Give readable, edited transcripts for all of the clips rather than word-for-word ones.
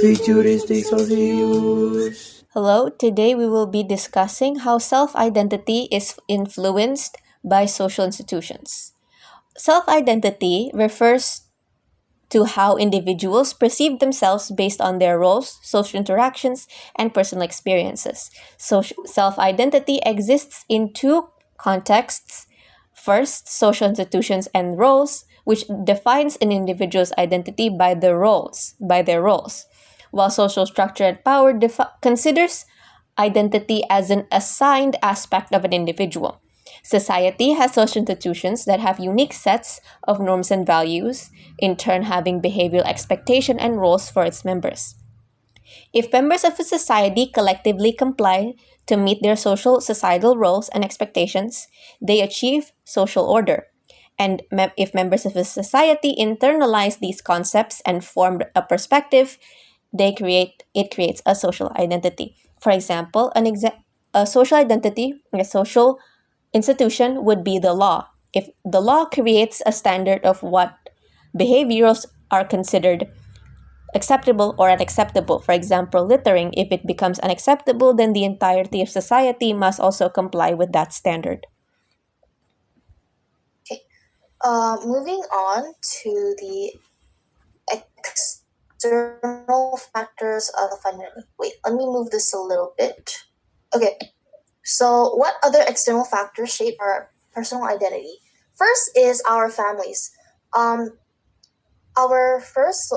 Futuristic Socius. Hello, today we will be discussing how self identity is influenced by social institutions. Self identity refers to how individuals perceive themselves based on their roles, social interactions, and personal experiences. Self identity exists in two contexts. First, social institutions and roles, which defines an individual's identity by their roles, while social structure and power considers identity as an assigned aspect of an individual. Society has social institutions that have unique sets of norms and values, in turn having behavioral expectation and roles for its members. If members of a society collectively comply to meet their social societal roles and expectations, they achieve social order. And if members of a society internalize these concepts and form a perspective, it creates a social identity. For example, a social identity, a social institution would be the law. If the law creates a standard of what behaviors are considered acceptable or unacceptable, for example, littering, if it becomes unacceptable, then the entirety of society must also comply with that standard. Okay. Moving on to the external factors of identity. Wait, let me move this a little bit. Okay. So, what other external factors shape our personal identity? First is our families. Our first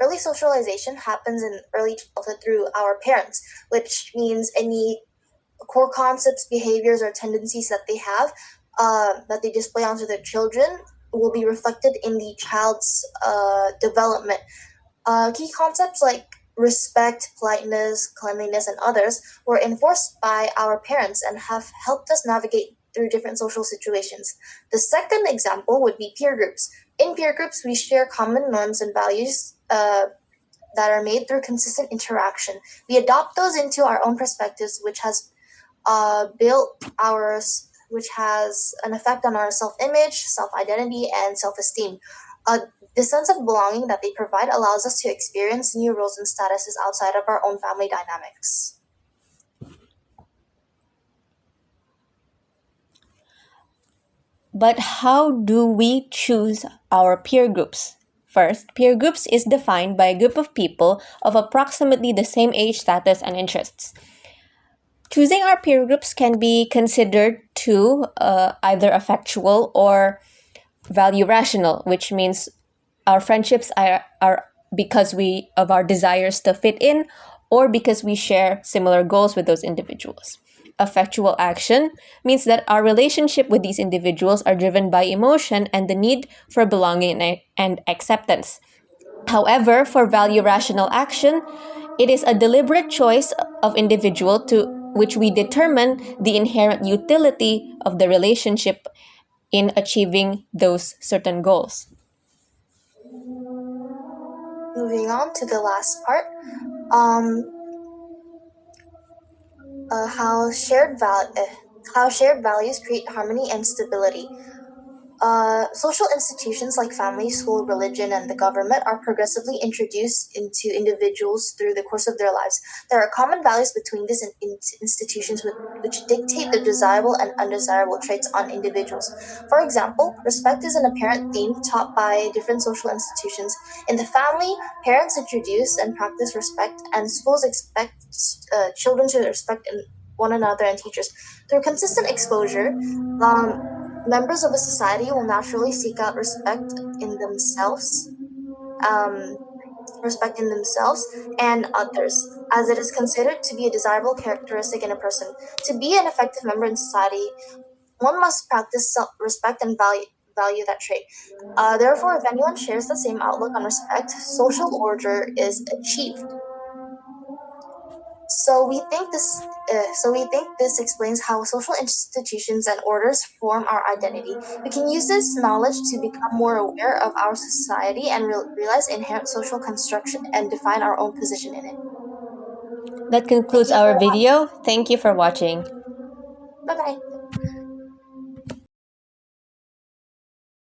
early socialization happens in early childhood through our parents, which means any core concepts, behaviors, or tendencies that they have that they display onto their children will be reflected in the child's development. Key concepts like respect, politeness, cleanliness, and others were enforced by our parents and have helped us navigate through different social situations. The second example would be peer groups. In peer groups, we share common norms and values that are made through consistent interaction. We adopt those into our own perspectives, which has which has an effect on our self-image, self-identity, and self-esteem. The sense of belonging that they provide allows us to experience new roles and statuses outside of our own family dynamics. But how do we choose our peer groups? First, peer groups is defined by a group of people of approximately the same age, status, and interests. Choosing our peer groups can be considered to either affectual or value rational, which means our friendships are because we of our desires to fit in or because we share similar goals with those individuals. Affectual action means that our relationship with these individuals are driven by emotion and the need for belonging and acceptance. However, for value rational action, it is a deliberate choice of individual to which we determine the inherent utility of the relationship in achieving those certain goals. Moving on to the last part, um, how shared values create harmony and stability. Social institutions like family, school, religion, and the government are progressively introduced into individuals through the course of their lives. There are common values between these institutions which dictate the desirable and undesirable traits on individuals. For example, respect is an apparent theme taught by different social institutions. In the family, parents introduce and practice respect, and schools expect children to respect one another and teachers. Through consistent exposure, members of a society will naturally seek out in themselves, um, respect in themselves and others, as it is considered to be a desirable characteristic in a person. To be an effective member in society, one must practice self-respect and value that trait. Therefore, if anyone shares the same outlook on respect, social order is achieved. So we think this explains how social institutions and orders form our identity. We can use this knowledge to become more aware of our society and realize inherent social construction and define our own position in it. That Thank concludes you for our watching. video. Thank you for watching. Bye bye.